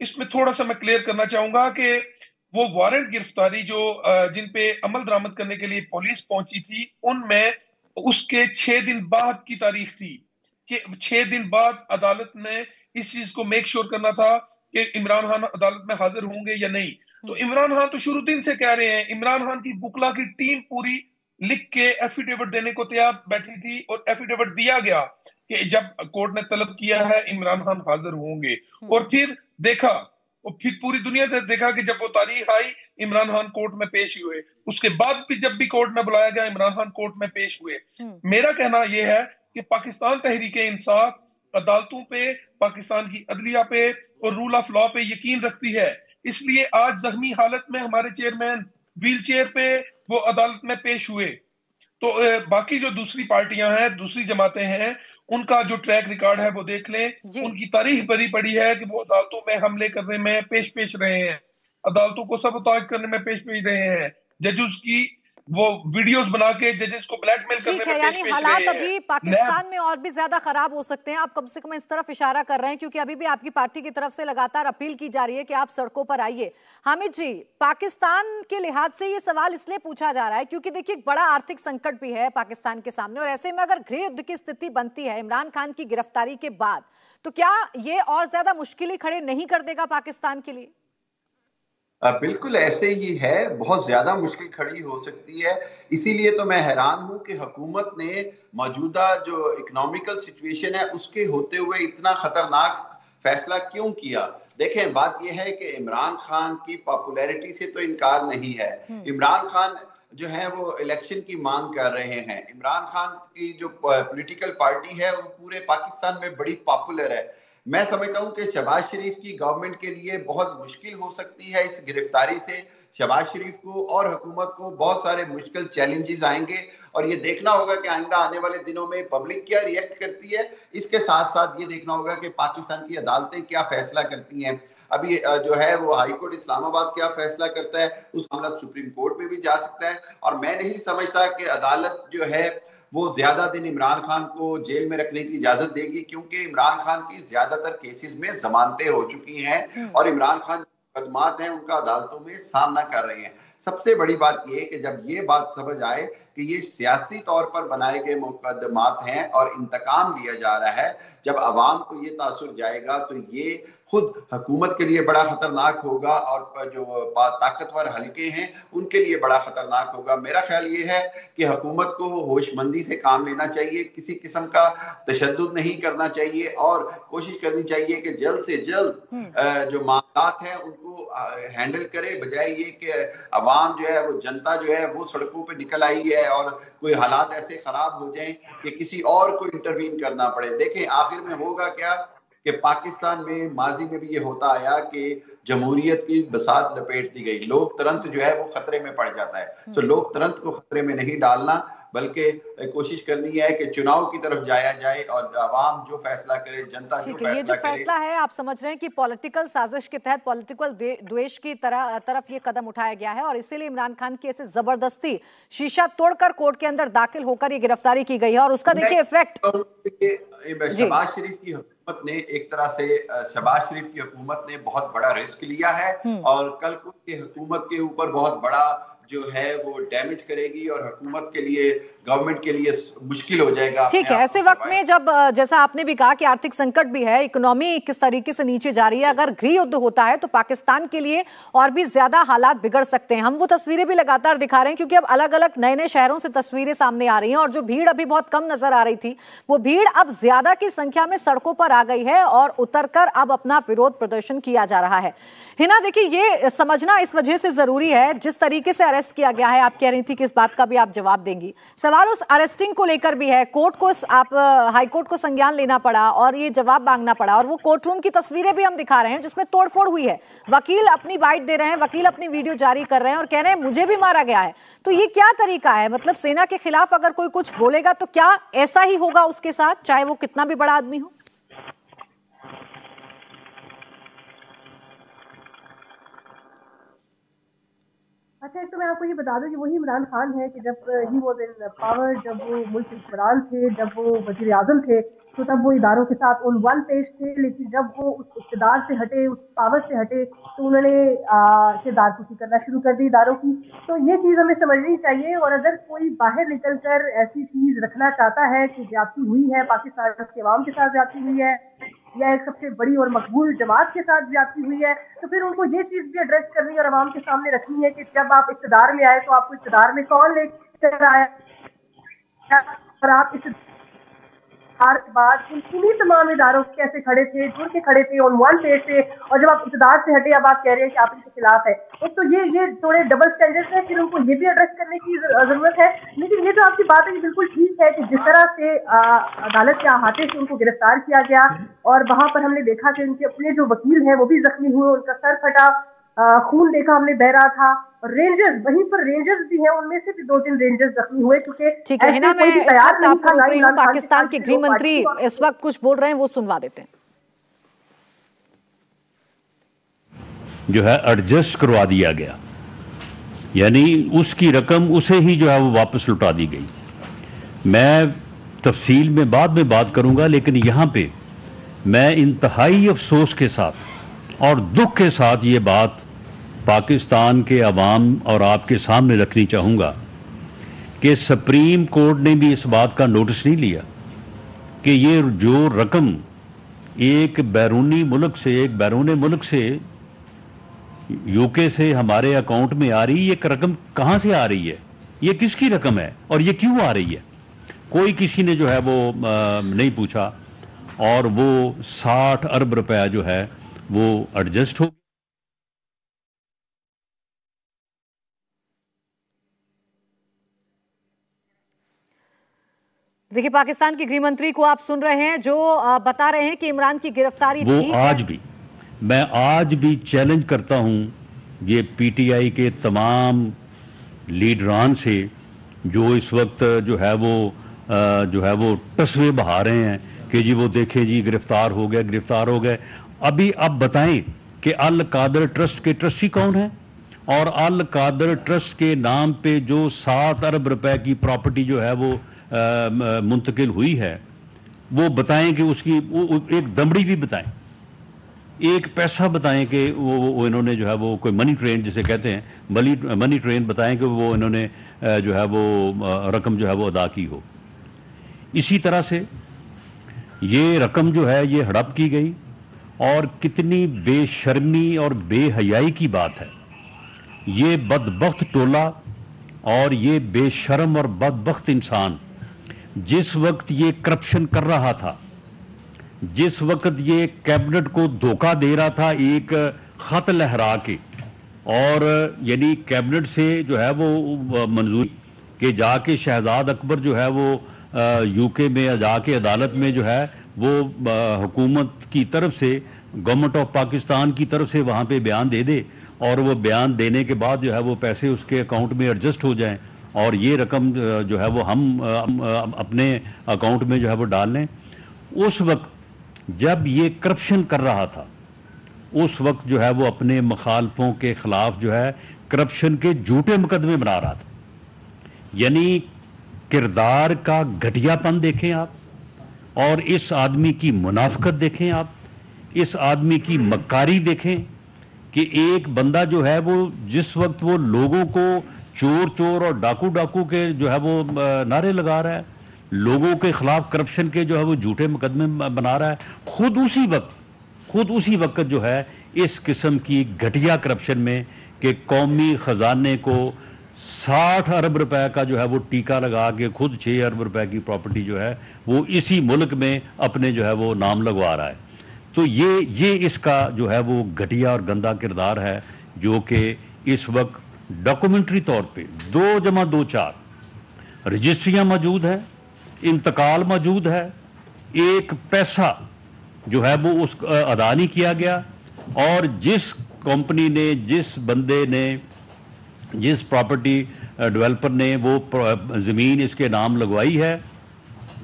इसमें थोड़ा सा मैं क्लियर करना चाहूंगा कि वो वारंट गिरफ्तारी जो जिन पे अमल दरामद करने के लिए पुलिस पहुंची थी, उनमें उसके 6 दिन बाद की तारीख थी कि 6 दिन बाद अदालत ने इस चीज को मेक श्योर करना था कि इमरान खान अदालत में हाजिर होंगे या नहीं। तो इमरान खान तो शुरू दिन से कह रहे हैं, इमरान खान की बुकला की टीम पूरी लिख के एफिडेविट देने को तैयार बैठी थी और एफिडेविट दिया गया कि जब कोर्ट ने तलब किया है इमरान खान हाजिर होंगे। और फिर देखा, और फिर पूरी दुनिया ने देखा कि जब वो तारीख आई इमरान खान कोर्ट में पेश हुए, उसके बाद भी जब भी कोर्ट में बुलाया गया इमरान खान कोर्ट में पेश हुए। मेरा कहना यह है कि पाकिस्तान तहरीक इंसाफ अदालतों पे, पाकिस्तान की अदलिया पे और रूल ऑफ लॉ पे यकीन रखती है, इसलिए आज जख्मी हालत में हमारे चेयरमैन व्हील चेयर पे वो अदालत में पेश हुए। तो बाकी जो दूसरी पार्टियां हैं, दूसरी जमातें हैं, उनका जो ट्रैक रिकॉर्ड है वो देख लें। उनकी तारीख भरी पड़ी है कि वो अदालतों में हमले करने में पेश रहे हैं, अदालतों को सबोताज करने में पेश रहे हैं, जजेस की वो वीडियोस बना के जजेस को ब्लैकमेल करने में यानी हालात अभी पाकिस्तान में और भी ज्यादा खराब हो सकते हैं। आप कम से कम इस तरफ इशारा कर रहे हैं, क्योंकि अभी भी आपकी पार्टी की तरफ से लगातार अपील की जा रही है कि आप सड़कों पर आइए। हामिद जी, पाकिस्तान के लिहाज से ये सवाल इसलिए पूछा जा रहा है क्योंकि देखिए बड़ा आर्थिक संकट भी है पाकिस्तान के सामने, और ऐसे में अगर गृह युद्ध की स्थिति बनती है इमरान खान की गिरफ्तारी के बाद, तो क्या ये और ज्यादा मुश्किलें खड़े नहीं कर देगा पाकिस्तान के लिए? बिल्कुल ऐसे ही है, बहुत ज्यादा मुश्किल खड़ी हो सकती है। इसीलिए तो मैं हैरान हूं कि हुकूमत ने मौजूदा जो इकोनॉमिकल सिचुएशन है उसके होते हुए इतना खतरनाक फैसला क्यों किया। देखें, बात यह है कि इमरान खान की पॉपुलैरिटी से तो इनकार नहीं है। इमरान खान जो है वो इलेक्शन की मांग कर रहे हैं। इमरान खान की जो पॉलिटिकल पार्टी है वो पूरे पाकिस्तान में बड़ी पॉपुलर है। मैं समझता हूं कि शहबाज शरीफ की गवर्नमेंट के लिए बहुत मुश्किल हो सकती है इस गिरफ्तारी से। शहबाज शरीफ को और हुकूमत को बहुत सारे मुश्किल चैलेंजेस आएंगे और ये देखना होगा कि आइंदा आने वाले दिनों में पब्लिक क्या रिएक्ट करती है। इसके साथ साथ ये देखना होगा कि पाकिस्तान की अदालतें क्या फैसला करती हैं। अभी जो है वो हाई कोर्ट इस्लामाबाद क्या फैसला करता है, उस मामला सुप्रीम कोर्ट में भी जा सकता है। और मैं नहीं समझता कि अदालत जो है वो ज्यादा दिन इमरान खान को जेल में रखने की इजाजत देगी, क्योंकि इमरान खान की ज्यादातर केसेस में जमानतें हो चुकी हैं और इमरान खान मुकदमात हैं उनका अदालतों में सामना कर रहे हैं। सबसे बड़ी बात यह कि जब ये बात समझ आए कि ये सियासी तौर पर बनाए गए मुकदमात हैं और इंतकाम लिया जा रहा है, जब अवाम को ये तासुर जाएगा तो ये खुद हुकूमत के लिए बड़ा खतरनाक होगा और जो ताकतवर हल्के हैं उनके लिए बड़ा खतरनाक होगा। मेरा ख्याल ये है कि हुकूमत को होशमंदी से काम लेना चाहिए, किसी किस्म का तशद्दुद नहीं करना चाहिए और कोशिश करनी चाहिए कि जल्द से जल्द जो मामलात हैं उनको हैंडल करे, बजाय ये कि अवाम जो है वो जनता जो है वो सड़कों पर निकल आई है और कोई हालात ऐसे खराब हो जाएं कि किसी और को इंटरवीन करना पड़े। देखें आखिर में होगा क्या कि पाकिस्तान में माजी में भी ये होता आया कि जमहूरियत की बसात लपेट दी गई, लोग तुरंत जो है वो खतरे में पड़ जाता है। तो लोग तुरंत को खतरे में नहीं डालना, बल्कि कोशिश करनी है कि चुनाव की तरफ जाया जाए और आवाम जो फैसला करे, जनता जो फैसला करे। ये जो फैसला है आप समझ रहे हैं कि पॉलिटिकल साजिश के तहत, पॉलिटिकल द्वेष की तरफ ये कदम उठाया गया है और इसीलिए इमरान खान की ऐसे जबरदस्ती शीशा तोड़कर कोर्ट के अंदर दाखिल होकर ये गिरफ्तारी की गई है और उसका देखिए इफेक्ट। शहबाज शरीफ की हुकूमत ने एक तरह से शहबाज शरीफ की हुकूमत ने बहुत बड़ा रिस्क लिया है और कल को ये हुकूमत के ऊपर बहुत बड़ा जो है वो डैमेज करेगी और हुकूमत के लिए, गवर्नमेंट के लिए मुश्किल हो जाएगा। ठीक है, ऐसे वक्त में जब जैसा आपने भी कहा कि आर्थिक संकट भी है, इकोनॉमी किस तरीके से नीचे जा रही है, अगर गृह युद्ध होता है तो पाकिस्तान के लिए और भी ज्यादा हालात बिगड़ सकते हैं। हम वो तस्वीरें भी लगातार दिखा रहे हैं क्योंकि अब अलग अलग नए नए शहरों से तस्वीरें सामने आ रही हैं और जो भीड़ अभी बहुत कम नजर आ रही थी वो भीड़ अब ज्यादा की संख्या में सड़कों पर आ गई है और उतरकर अब अपना विरोध प्रदर्शन किया जा रहा है। हिना, देखिए ये समझना इस वजह से जरूरी है, जिस तरीके से अरेस्ट किया गया है, आप कह रही थी कि इस बात का भी आप जवाब देंगी, सवाल उस अरेस्टिंग को लेकर भी है। कोर्ट को आप हाई कोर्ट को संज्ञान लेना पड़ा और ये जवाब मांगना पड़ा और वो कोर्ट रूम की तस्वीरें भी हम दिखा रहे हैं जिसमें तोड़फोड़ हुई है। वकील अपनी बाइट दे रहे हैं, वकील अपनी वीडियो जारी कर रहे हैं और कह रहे हैं मुझे भी मारा गया है। तो ये क्या तरीका है? मतलब सेना के खिलाफ अगर कोई कुछ बोलेगा तो क्या ऐसा ही होगा उसके साथ, चाहे वो कितना भी बड़ा आदमी हो? अच्छा, एक तो मैं आपको ये बता दूं कि वही इमरान खान है कि जब ही वॉज इन पावर, जब वो मुल्क के हुक्मरान थे, जब वो वजीर आजम थे, तो तब वो इदारों के साथ ऑन वन पेज थे। लेकिन जब वो उस इक़्तिदार से हटे, उस पावर से हटे, तो उन्होंने किरदारकुशी करना शुरू कर दी इदारों की। तो ये चीज़ हमें समझनी चाहिए। और अगर कोई बाहर निकल कर ऐसी चीज़ रखना चाहता है कि ज्यादती हुई है, पाकिस्तान के अवाम के साथ ज्यादती हुई है, या एक सबसे बड़ी और मकबूल जमात के साथ ज्यादती हुई है, तो फिर उनको ये चीज भी एड्रेस करनी है और आवाम के सामने रखनी है कि जब आप इक़्तिदार में आए तो आपको इक़्तिदार में कौन लेकर आया, और आप इक़्तिदार के बाद उन्हीं तमाम इदारों कैसे खड़े थे, जुड़ के खड़े थे ऑन वन पेज पे, और जब आप इक़्तिदार से हटे अब आप कह रहे हैं कि आप इनके खिलाफ है। एक तो ये थोड़े डबल स्टैंडर्ड है, फिर उनको ये भी एड्रेस करने की जरूरत है। लेकिन ये जो आपकी बात है ये बिल्कुल ठीक है कि जिस तरह से अदालत के अहाते से उनको गिरफ्तार किया गया, और वहां पर हमने देखा कि उनके अपने जो वकील हैं वो भी जख्मी हुए, उनका सर फटा, खून देखा हमने बह रहा था। और रेंजर्स, वहीं पर रेंजर्स भी हैं, उनमें से भी 2-3 रेंजर्स जख्मी हुए, क्योंकि ठीक है हिना, मैं इस वक्त आपको रोक रही हूँ। पाकिस्तान के गृह मंत्री इस वक्त कुछ बोल रहे हैं, वो सुनवा देते हैं। जो है एडजस्ट करवा दिया गया, यानी उसकी रकम उसे ही जो है वो वापस लौटा दी गई। मैं तफसील में बाद में बात करूंगा, लेकिन यहाँ पे मैं इंतहाई अफसोस के साथ और दुख के साथ ये बात पाकिस्तान के अवाम और आपके सामने रखनी चाहूँगा कि सुप्रीम कोर्ट ने भी इस बात का नोटिस नहीं लिया कि ये जो रकम एक बैरूनी मुल्क से यूके से हमारे अकाउंट में आ रही है, ये रकम कहाँ से आ रही है, ये किसकी रकम है और ये क्यों आ रही है, कोई किसी ने जो है वो नहीं पूछा। और वो 60 अरब रुपया जो है वो एडजस्ट हो। देखिए, पाकिस्तान के गृह मंत्री को आप सुन रहे हैं, जो बता रहे हैं कि इमरान की गिरफ्तारी वो ठीक आज है। भी, मैं आज भी चैलेंज करता हूं ये पीटीआई के तमाम लीडरान से, जो इस वक्त जो है वो तस्वे बहा रहे हैं कि जी वो देखें जी गिरफ्तार हो गए। अभी अब बताएं कि अल कादर ट्रस्ट के ट्रस्टी कौन है, और अल कादर ट्रस्ट के नाम पे जो 7 अरब रुपए की प्रॉपर्टी जो है वो मुंतकिल हुई है, वो बताएं कि उसकी एक दमड़ी भी बताएं, एक पैसा बताएं कि वो इन्होंने जो है वो कोई मनी ट्रेन जिसे कहते हैं, मनी ट्रेन बताएं कि वो इन्होंने जो है वो रकम जो है वो अदा की हो। इसी तरह से ये रकम जो है ये हड़प की गई, और कितनी बेशर्मी और बेहयाई की बात है। ये बदबख्त टोला और ये बेशर्म और बदबख्त इंसान जिस वक्त ये करप्शन कर रहा था, जिस वक्त ये कैबिनेट को धोखा दे रहा था एक खत लहरा के, और यानी कैबिनेट से जो है वो मंजूरी के जाके शहजाद अकबर जो है वो यूके में जाके अदालत में जो है वो हुकूमत की तरफ से, गवर्नमेंट ऑफ पाकिस्तान की तरफ से वहाँ पे बयान दे दे, और वो बयान देने के बाद जो है वो पैसे उसके अकाउंट में एडजस्ट हो जाएं, और ये रकम जो है वो हम अपने अकाउंट में जो है वो डाल लें। उस वक्त जब ये करप्शन कर रहा था, उस वक्त जो है वो अपने मुखालफों के खिलाफ जो है करप्शन के झूठे मुकदमे बना रहा था। यानी किरदार का घटियापन देखें आप, और इस आदमी की मुनाफकत देखें आप, इस आदमी की मक्कारी देखें कि एक बंदा जो है वो जिस वक्त वो लोगों को चोर चोर और डाकू डाकू के जो है वो नारे लगा रहा है, लोगों के खिलाफ करप्शन के जो है वो झूठे मुकदमे बना रहा है, खुद उसी वक्त जो है इस किस्म की घटिया करप्शन में कि कौमी खजाने को 60 अरब रुपए का जो है वो टीका लगा के खुद 6 अरब रुपए की प्रॉपर्टी जो है वो इसी मुल्क में अपने जो है वो नाम लगवा रहा है। तो ये इसका जो है वो घटिया और गंदा किरदार है, जो कि इस वक्त डॉक्यूमेंट्री तौर पे 2+2=4 रजिस्ट्रियां मौजूद हैं, इंतकाल मौजूद है, एक पैसा जो है वो उस अदा नहीं किया गया, और जिस कंपनी ने, जिस बंदे ने, जिस प्रॉपर्टी डेवलपर ने वो ज़मीन इसके नाम लगवाई है,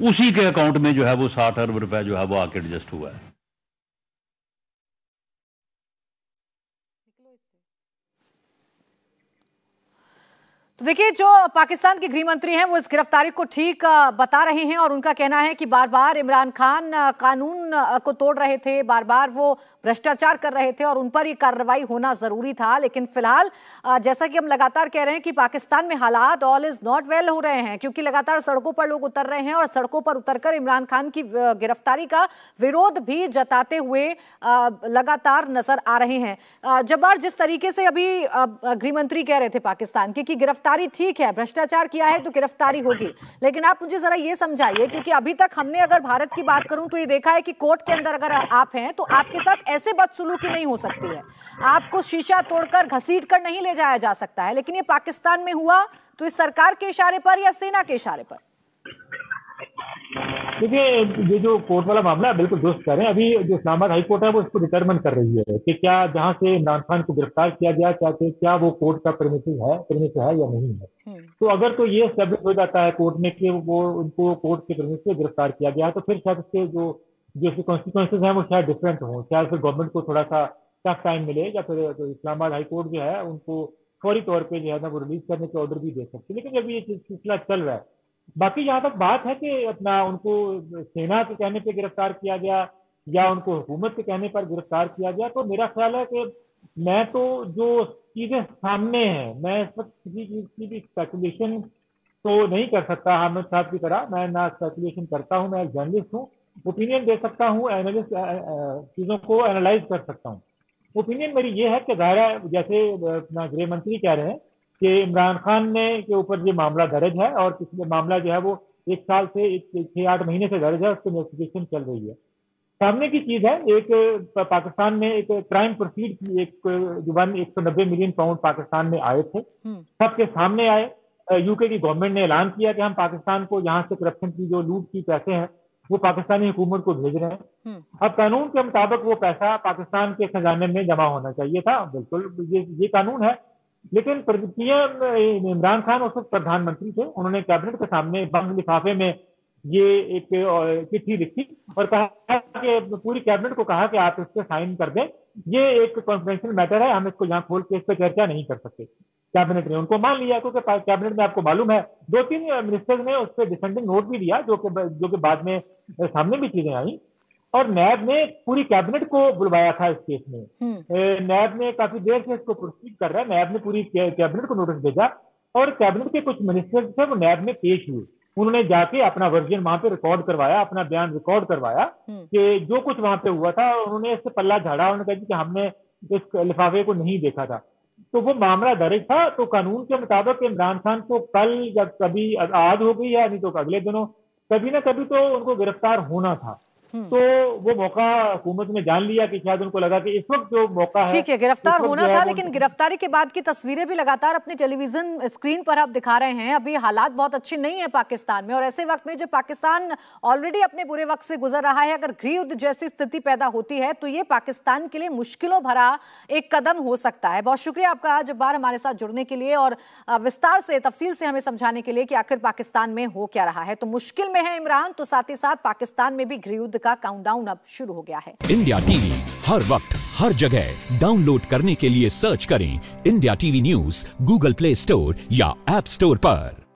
उसी के अकाउंट में जो है वो 60 अरब रुपए जो है वो आके एडजस्ट हुआ है। तो देखिए, जो पाकिस्तान के गृह मंत्री हैं वो इस गिरफ्तारी को ठीक बता रहे हैं और उनका कहना है कि बार बार इमरान खान कानून को तोड़ रहे थे, बार बार वो भ्रष्टाचार कर रहे थे और उन पर ये कार्रवाई होना जरूरी था। लेकिन फिलहाल जैसा कि हम लगातार कह रहे हैं कि पाकिस्तान में हालात ऑल इज नॉट वेल हो रहे हैं, क्योंकि लगातार सड़कों पर लोग उतर रहे हैं और सड़कों पर उतरकर इमरान खान की गिरफ्तारी का विरोध भी जताते हुए लगातार नजर आ रहे हैं। जब्बार, जिस तरीके से अभी गृह मंत्री कह रहे थे पाकिस्तान की कि गिरफ्तारी ठीक है, भ्रष्टाचार किया है तो गिरफ्तारी होगी, लेकिन आप मुझे जरा ये समझाइए, क्योंकि अभी तक हमने अगर भारत की बात करूं तो ये देखा है कि कोर्ट के अंदर अगर आप हैं तो आपके साथ ऐसे बदसलूकी नहीं हो सकती है, आपको शीशा तोड़कर घसीट कर नहीं ले जाया जा सकता है। लेकिन ये पाकिस्तान में हुआ तो इस सरकार के इशारे पर या सेना के इशारे पर? देखिए, ये जो कोर्ट वाला मामला है बिल्कुल दुरुस्त कर रहे हैं। अभी जो इस्लामाबाद हाई कोर्ट है वो इसको डिटरमिन कर रही है कि क्या जहां से इमरान खान को गिरफ्तार किया गया क्या वो कोर्ट का प्रेमिसेस है या नहीं है। तो अगर तो ये एस्टेब्लिश हो जाता है कोर्ट में कि वो उनको कोर्ट के प्रेमिसेस से गिरफ्तार किया गया है, तो फिर शायद इसके जो कॉन्सिक्वेंसेज हैं वो शायद डिफरेंट हों, शायद फिर गवर्नमेंट को थोड़ा सा टफ टाइम मिले, या फिर इस्लामाबाद हाई कोर्ट जो है उनको फौरी तौर पर जो है ना वो रिलीज करने के ऑर्डर भी दे सकती है। लेकिन अभी ये सिलसिला चल रहा है। बाकी जहां तक बात है कि अपना उनको सेना के कहने पे गिरफ्तार किया गया या उनको हुकूमत के कहने पर गिरफ्तार किया गया, तो मेरा ख्याल है कि मैं तो जो चीजें सामने हैं, मैं इस वक्त किसी चीज की भी स्पेकुलेशन तो नहीं कर सकता हामिद साहब की तरह। मैं ना स्पेकुलेशन करता हूँ, मैं एक जर्नलिस्ट हूँ, ओपिनियन दे सकता हूँ, एनालिस्ट चीजों को एनालाइज कर सकता हूँ। ओपिनियन मेरी ये है कि ज़ाहिर जैसे अपना गृह मंत्री कह रहे हैं कि इमरान खान ने के ऊपर ये मामला दर्ज है और पिछले मामला जो है वो 1 साल से 6-8 महीने से दर्ज है, उसकी इन्वेस्टिगेशन चल रही है। सामने की चीज है, एक पाकिस्तान में एक क्राइम प्रोसीड की 190 मिलियन पाउंड पाकिस्तान में आए थे, सबके सामने आए। यूके की गवर्नमेंट ने ऐलान किया कि हम पाकिस्तान को यहाँ से करप्शन की जो लूट की पैसे हैं वो पाकिस्तानी हुकूमत को भेज रहे हैं। अब कानून के मुताबिक वो पैसा पाकिस्तान के खजाने में जमा होना चाहिए था, बिल्कुल ये कानून है। लेकिन पीएम इमरान खान उस वक्त प्रधानमंत्री थे, उन्होंने कैबिनेट के सामने बंद लिफाफे में ये एक चिट्ठी लिखी और कहा कि पूरी कैबिनेट को कहा कि आप इस पर साइन कर दें, ये एक कॉन्फिडेंशियल मैटर है, हम इसको यहाँ खोल के इस पर चर्चा नहीं कर सकते। कैबिनेट ने उनको मान लिया, क्योंकि कैबिनेट में आपको मालूम है 2-3 मिनिस्टर्स ने उस पर डिसेंडिंग नोट भी दिया, जो कि बाद में सामने भी चीजें आई। और नैब ने पूरी कैबिनेट को बुलवाया था इस केस में। नैब ने काफी देर से इसको प्रोसीड कर रहा है, नैब ने पूरी कैबिनेट को नोटिस भेजा और कैबिनेट के कुछ मिनिस्टर्स थे वो नैब में पेश हुए, उन्होंने जाके अपना वर्जन वहां पे रिकॉर्ड करवाया, अपना बयान रिकॉर्ड करवाया कि जो कुछ वहां पे हुआ था उन्होंने इससे पल्ला झाड़ा, उन्होंने कहा कि हमने इस लिफाफे को नहीं देखा था। तो वो मामला दर्ज था, तो कानून के मुताबिक इमरान खान को कल या कभी आज हो गई है, नहीं तो अगले दिनों कभी ना कभी तो उनको गिरफ्तार होना था। तो वो मौका हुकूमत ने जान लिया कि शायद उनको लगा कि इस वक्त जो मौका है, ठीक है, गिरफ्तार होना था। लेकिन गिरफ्तारी के बाद की तस्वीरें भी लगातार अपने टेलीविजन स्क्रीन पर आप दिखा रहे हैं। अभी हालात बहुत अच्छे नहीं है पाकिस्तान में, और ऐसे वक्त में जब पाकिस्तान ऑलरेडी अपने बुरे वक्त से गुजर रहा है, अगर गृह युद्ध जैसी स्थिति पैदा होती है तो ये पाकिस्तान के लिए मुश्किलों भरा एक कदम हो सकता है। बहुत शुक्रिया आपका जब्बार हमारे साथ जुड़ने के लिए और विस्तार से तफसील से हमें समझाने के लिए कि आखिर पाकिस्तान में हो क्या रहा है। तो मुश्किल में है इमरान, तो साथ ही साथ पाकिस्तान में भी गृह युद्ध का काउंटडाउन अब शुरू हो गया है। इंडिया टीवी हर वक्त हर जगह डाउनलोड करने के लिए सर्च करें India TV news Google play store या ऐप स्टोर पर।